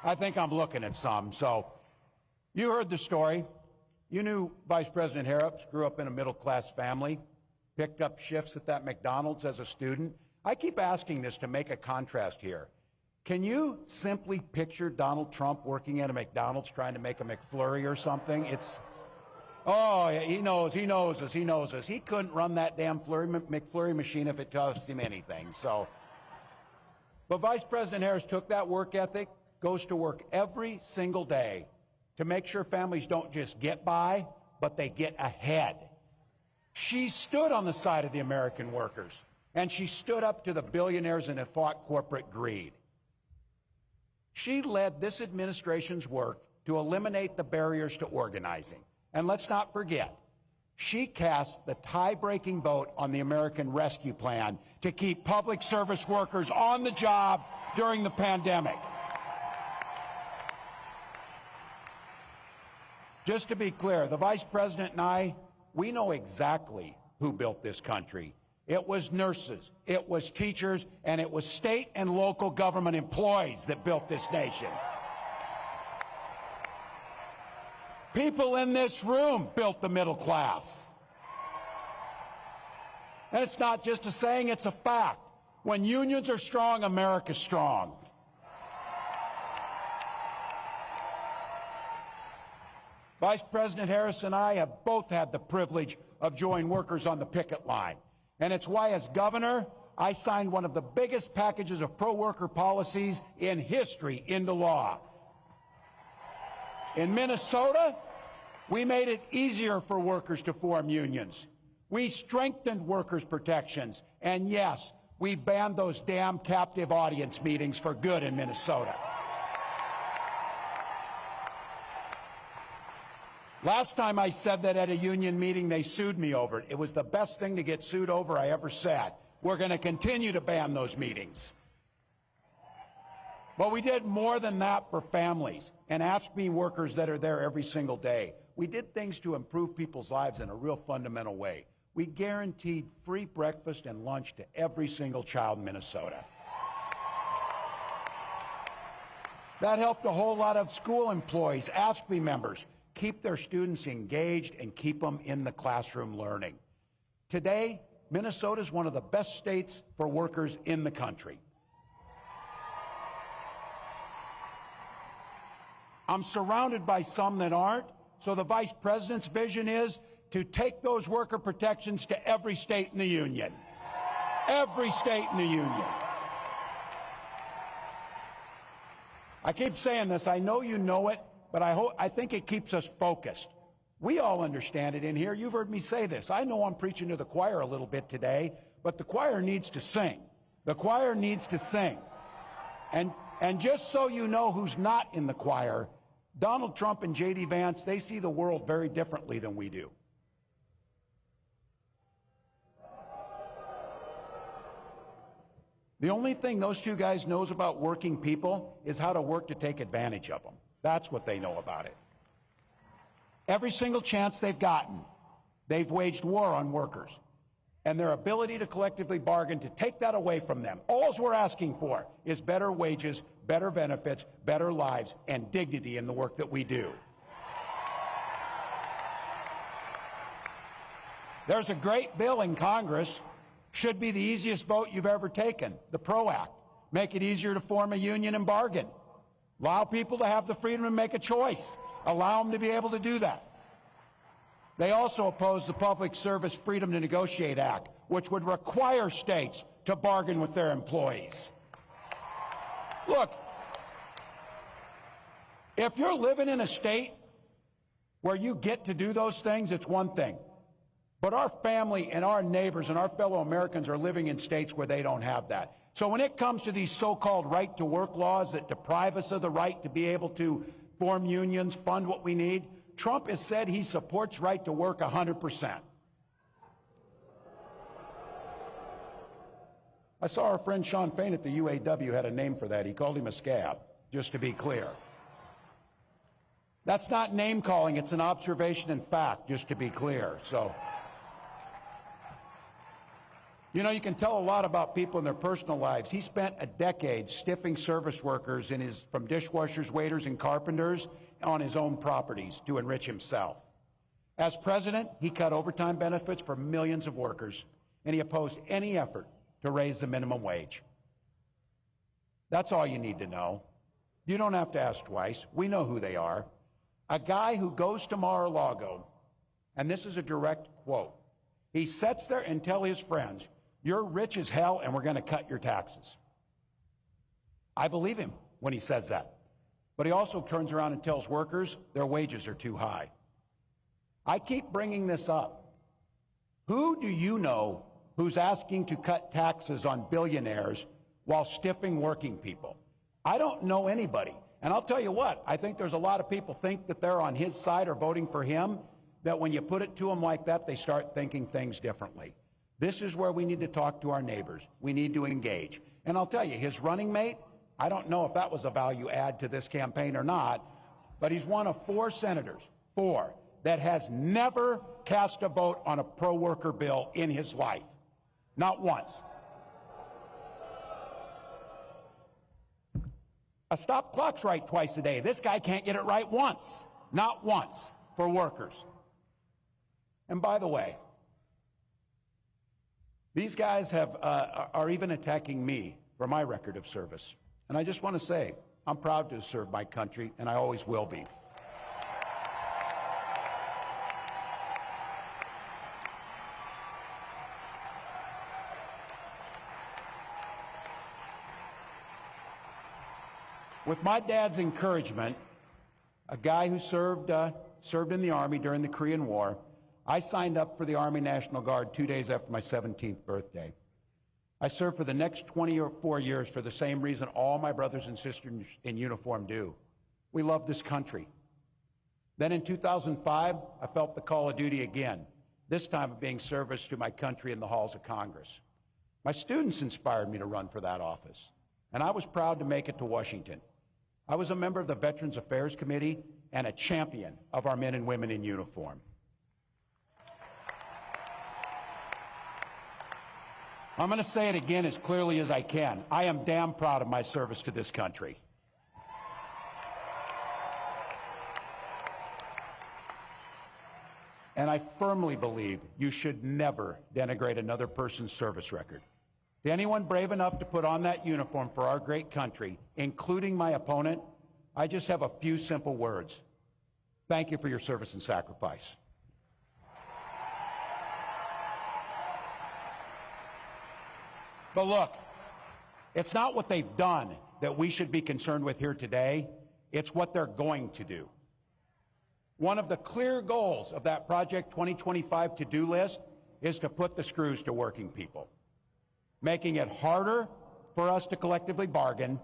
I think I'm looking at some. So you heard the story. You knew Vice President Harris grew up in a middle-class family, picked up shifts at that McDonald's as a student. I keep asking this to make a contrast here. Can you simply picture Donald Trump working at a McDonald's trying to make a McFlurry or something? Oh, yeah, he knows us. He couldn't run that damn McFlurry machine if it cost him anything. But Vice President Harris took that work ethic, goes to work every single day to make sure families don't just get by, but they get ahead. She stood on the side of the American workers, and she stood up to the billionaires and fought corporate greed. She led this administration's work to eliminate the barriers to organizing. And let's not forget, she cast the tie-breaking vote on the American Rescue Plan to keep public service workers on the job during the pandemic. Just to be clear, the Vice President and I, we know exactly who built this country. It was nurses, it was teachers, and it was state and local government employees that built this nation. People in this room built the middle class. And it's not just a saying, it's a fact. When unions are strong, America's strong. Vice President Harris and I have both had the privilege of joining workers on the picket line. And it's why, as governor, I signed one of the biggest packages of pro-worker policies in history into law. In Minnesota, we made it easier for workers to form unions. We strengthened workers' protections. And yes, we banned those damn captive audience meetings for good in Minnesota. Last time I said that at a union meeting, they sued me over it. It was the best thing to get sued over I ever said. We're going to continue to ban those meetings. But we did more than that for families and AFSCME workers that are there every single day. We did things to improve people's lives in a real fundamental way. We guaranteed free breakfast and lunch to every single child in Minnesota. That helped a whole lot of school employees, AFSCME members, keep their students engaged and keep them in the classroom learning. Today, Minnesota is one of the best states for workers in the country. I'm surrounded by some that aren't, so the Vice President's vision is to take those worker protections to every state in the union. Every state in the union. I keep saying this, I know you know it, but I think it keeps us focused. We all understand it in here. You've heard me say this. I know I'm preaching to the choir a little bit today, but the choir needs to sing. The choir needs to sing. And just so you know who's not in the choir, Donald Trump and J.D. Vance, they see the world very differently than we do. The only thing those two guys knows about working people is how to work to take advantage of them. That's what they know about it. Every single chance they've gotten, they've waged war on workers and their ability to collectively bargain to take that away from them. All we're asking for is better wages, better benefits, better lives, and dignity in the work that we do. There's a great bill in Congress, should be the easiest vote you've ever taken, the PRO Act. Make it easier to form a union and bargain. Allow people to have the freedom to make a choice. Allow them to be able to do that. They also oppose the Public Service Freedom to Negotiate Act, which would require states to bargain with their employees. Look, if you're living in a state where you get to do those things, it's one thing. But our family and our neighbors and our fellow Americans are living in states where they don't have that. So when it comes to these so-called right-to-work laws that deprive us of the right to be able to form unions, fund what we need, Trump has said he supports right to work 100%. I saw our friend Sean Fain at the UAW had a name for that. He called him a scab, just to be clear. That's not name calling, it's an observation and fact, just to be clear. So You know, you can tell a lot about people in their personal lives. He spent a decade stiffing service workers from dishwashers, waiters, and carpenters on his own properties to enrich himself. As president, he cut overtime benefits for millions of workers, and he opposed any effort to raise the minimum wage. That's all you need to know. You don't have to ask twice. We know who they are. A guy who goes to Mar-a-Lago, and this is a direct quote, he sits there and tells his friends, "You're rich as hell and we're going to cut your taxes." I believe him when he says that. But he also turns around and tells workers their wages are too high. I keep bringing this up. Who do you know who's asking to cut taxes on billionaires while stiffing working people? I don't know anybody. And I'll tell you what, I think there's a lot of people think that they're on his side or voting for him, that when you put it to them like that, they start thinking things differently. This is where we need to talk to our neighbors. We need to engage. And I'll tell you, his running mate, I don't know if that was a value add to this campaign or not, but he's one of 4 senators, 4, that has never cast a vote on a pro-worker bill in his life. Not once. A stop clock's right twice a day. This guy can't get it right once. Not once for workers. And by the way, these guys are even attacking me for my record of service. And I just want to say, I'm proud to serve my country, and I always will be. With my dad's encouragement, a guy who served in the Army during the Korean War, I signed up for the Army National Guard 2 days after my 17th birthday. I served for the next 24 years for the same reason all my brothers and sisters in uniform do. We love this country. Then in 2005, I felt the call of duty again, this time of being service to my country in the halls of Congress. My students inspired me to run for that office, and I was proud to make it to Washington. I was a member of the Veterans Affairs Committee and a champion of our men and women in uniform. I'm going to say it again as clearly as I can. I am damn proud of my service to this country. And I firmly believe you should never denigrate another person's service record. To anyone brave enough to put on that uniform for our great country, including my opponent, I just have a few simple words. Thank you for your service and sacrifice. But look, it's not what they've done that we should be concerned with here today. It's what they're going to do. One of the clear goals of that Project 2025 to-do list is to put the screws to working people, making it harder for us to collectively bargain,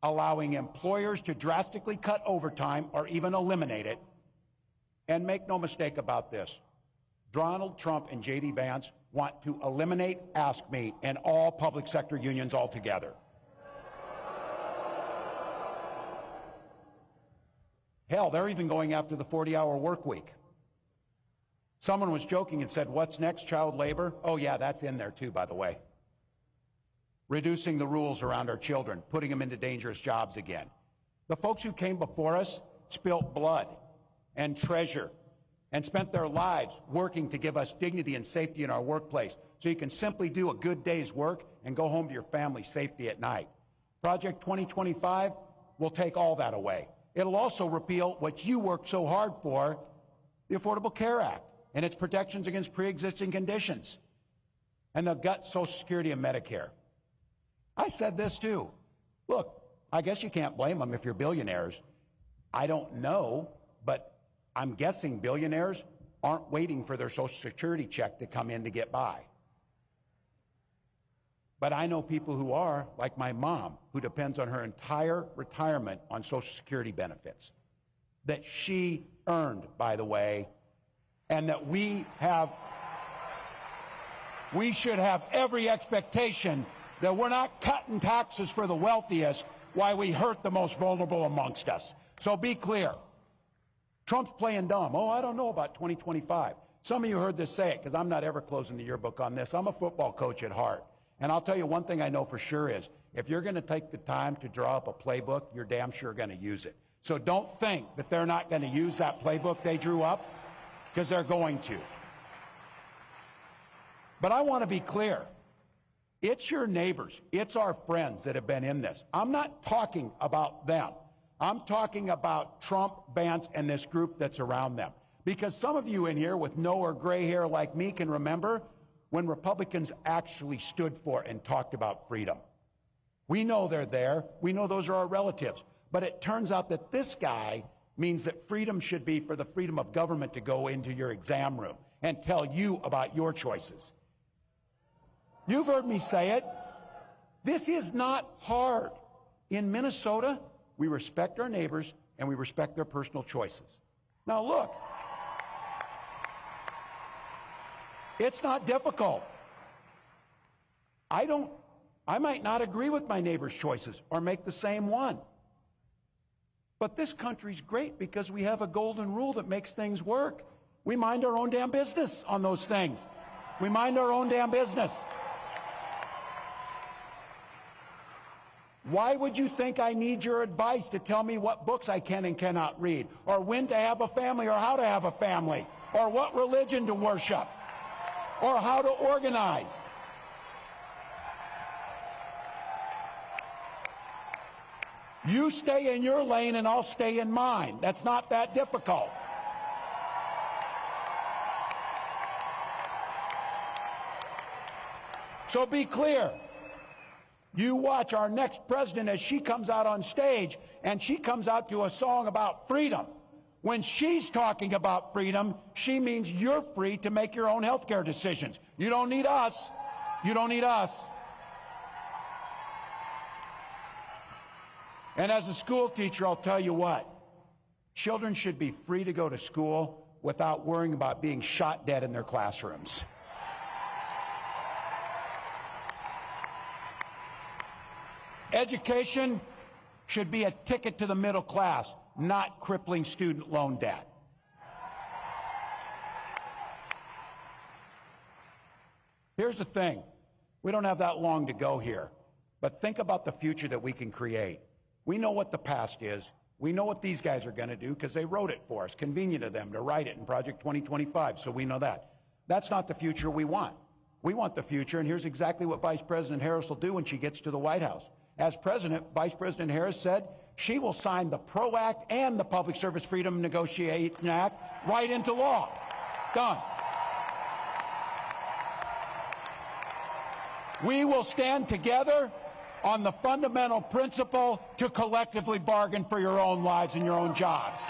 allowing employers to drastically cut overtime or even eliminate it. And make no mistake about this, Donald Trump and J.D. Vance want to eliminate Ask Me and all public sector unions altogether. Hell, they're even going after the 40-hour work week. Someone was joking and said, "What's next, child labor?" Oh yeah, that's in there too, by the way. Reducing the rules around our children, putting them into dangerous jobs again. The folks who came before us spilt blood and treasure and spent their lives working to give us dignity and safety in our workplace, so you can simply do a good day's work and go home to your family safely at night. Project 2025 will take all that away. It'll also repeal what you worked so hard for, the Affordable Care Act and its protections against pre-existing conditions, and they'll gut Social Security and Medicare. I said this too. Look, I guess you can't blame them if you're billionaires. I don't know, but I'm guessing billionaires aren't waiting for their Social Security check to come in to get by. But I know people who are, like my mom, who depends on her entire retirement on Social Security benefits, that she earned, by the way, and that we should have every expectation that we're not cutting taxes for the wealthiest while we hurt the most vulnerable amongst us. So be clear. Trump's playing dumb. Oh, I don't know about 2025. Some of you heard this say it, because I'm not ever closing the yearbook on this. I'm a football coach at heart. And I'll tell you one thing I know for sure is, if you're going to take the time to draw up a playbook, you're damn sure going to use it. So don't think that they're not going to use that playbook they drew up, because they're going to. But I want to be clear. It's your neighbors, it's our friends that have been in this. I'm not talking about them. I'm talking about Trump, Vance, and this group that's around them. Because some of you in here with no or gray hair like me can remember when Republicans actually stood for and talked about freedom. We know they're there. We know those are our relatives. But it turns out that this guy means that freedom should be for the freedom of government to go into your exam room and tell you about your choices. You've heard me say it. This is not hard. In Minnesota, we respect our neighbors and we respect their personal choices. Now look, it's not difficult. I might not agree with my neighbor's choices or make the same one. But this country's great because we have a golden rule that makes things work. We mind our own damn business on those things. We mind our own damn business. Why would you think I need your advice to tell me what books I can and cannot read, or when to have a family, or how to have a family, or what religion to worship, or how to organize? You stay in your lane and I'll stay in mine. That's not that difficult. So be clear. You watch our next president as she comes out on stage, and she comes out to a song about freedom. When she's talking about freedom, she means you're free to make your own health care decisions. You don't need us. You don't need us. And as a school teacher, I'll tell you what. Children should be free to go to school without worrying about being shot dead in their classrooms. Education should be a ticket to the middle class, not crippling student loan debt. Here's the thing. We don't have that long to go here, but think about the future that we can create. We know what the past is. We know what these guys are going to do because they wrote it for us. Convenient of them to write it in Project 2025, so we know that. That's not the future we want. We want the future, and here's exactly what Vice President Harris will do when she gets to the White House. As president, Vice President Harris said she will sign the PRO Act and the Public Service Freedom Negotiation Act right into law. Done. We will stand together on the fundamental principle to collectively bargain for your own lives and your own jobs.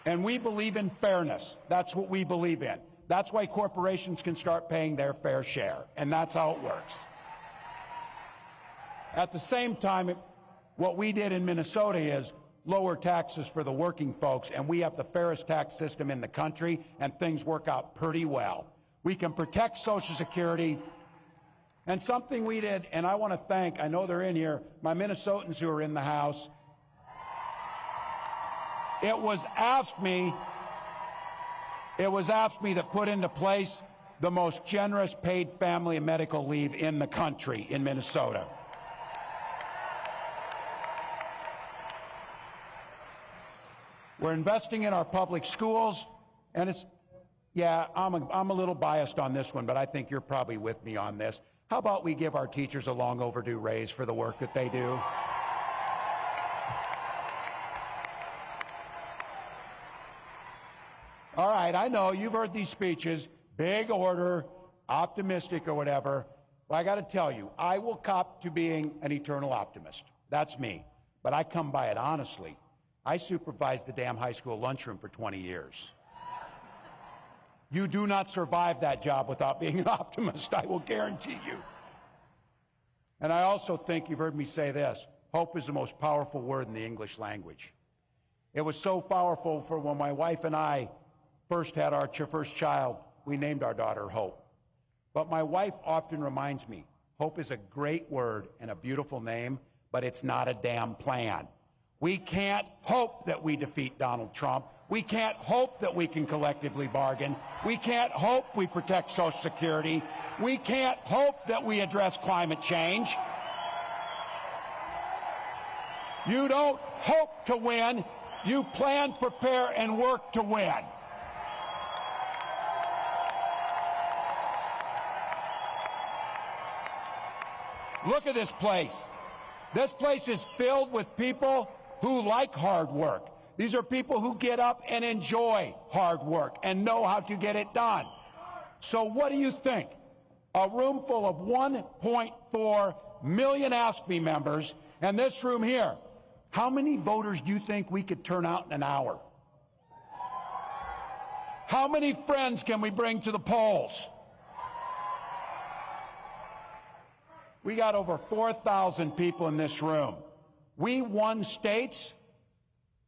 And we believe in fairness. That's what we believe in. That's why corporations can start paying their fair share, and that's how it works. At the same time, what we did in Minnesota is lower taxes for the working folks, and we have the fairest tax system in the country, and things work out pretty well. We can protect Social Security, and something we did, and I want to thank, I know they're in here, my Minnesotans who are in the House. It was AFSCME that put into place the most generous paid family and medical leave in the country in Minnesota. We're investing in our public schools, and it's, yeah, I'm a little biased on this one, but I think you're probably with me on this. How about we give our teachers a long overdue raise for the work that they do? All right, I know you've heard these speeches, big order, optimistic or whatever. Well, I got to tell you, I will cop to being an eternal optimist. That's me. But I come by it honestly. I supervised the damn high school lunchroom for 20 years. You do not survive that job without being an optimist, I will guarantee you. And I also think you've heard me say this, hope is the most powerful word in the English language. It was so powerful for when my wife and I first had our first child, we named our daughter Hope. But my wife often reminds me, hope is a great word and a beautiful name, but it's not a damn plan. We can't hope that we defeat Donald Trump. We can't hope that we can collectively bargain. We can't hope we protect Social Security. We can't hope that we address climate change. You don't hope to win. You plan, prepare, and work to win. Look at this place. This place is filled with people who like hard work. These are people who get up and enjoy hard work and know how to get it done. So what do you think? A room full of 1.4 million Ask Me members, and this room here, how many voters do you think we could turn out in an hour? How many friends can we bring to the polls? We got over 4,000 people in this room. We won states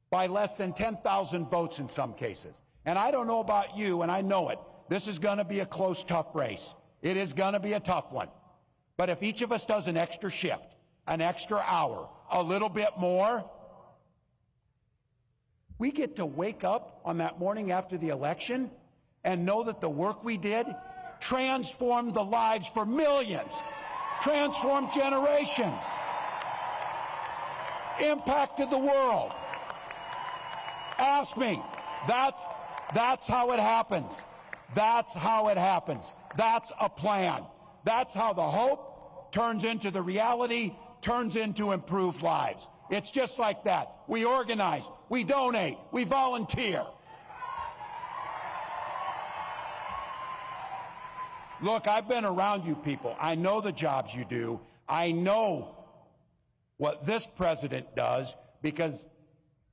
by less than 10,000 votes in some cases. And I don't know about you, and I know it. This is going to be a close, tough race. It is going to be a tough one. But if each of us does an extra shift, an extra hour, a little bit more, we get to wake up on that morning after the election and know that the work we did transformed the lives for millions, transformed generations, impacted the world. Ask me. That's how it happens. That's how it happens. That's a plan. That's how the hope turns into the reality, turns into improved lives. It's just like that. We organize, we donate, we volunteer. Look, I've been around you people. I know the jobs you do. I know what this president does, because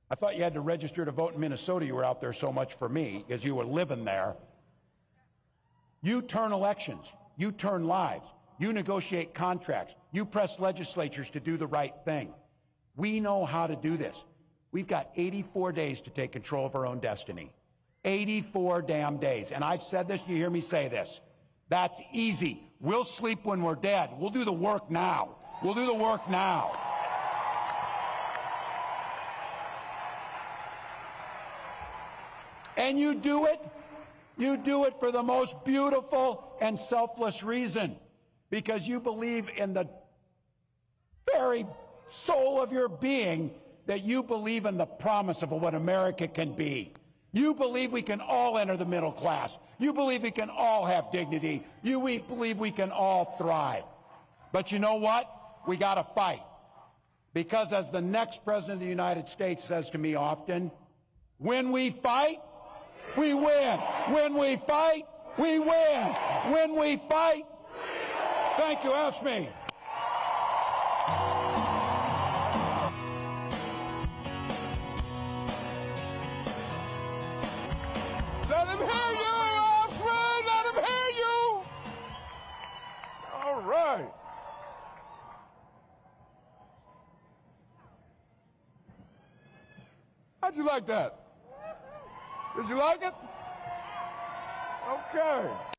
I thought you had to register to vote in Minnesota. You were out there so much for me because you were living there. You turn elections. You turn lives. You negotiate contracts. You press legislatures to do the right thing. We know how to do this. We've got 84 days to take control of our own destiny. 84 damn days. And I've said this, you hear me say this. That's easy. We'll sleep when we're dead. We'll do the work now. We'll do the work now. And you do it for the most beautiful and selfless reason, because you believe in the very soul of your being that you believe in the promise of what America can be. You believe we can all enter the middle class. You believe we can all have dignity. You believe we can all thrive. But you know what? We got to fight. Because as the next president of the United States says to me often, when we fight, we win. When we fight, we win. When we fight, thank you. Ask me. Let him hear you, Alfred! Let him hear you! All right. How'd you like that? Did you like it? Okay.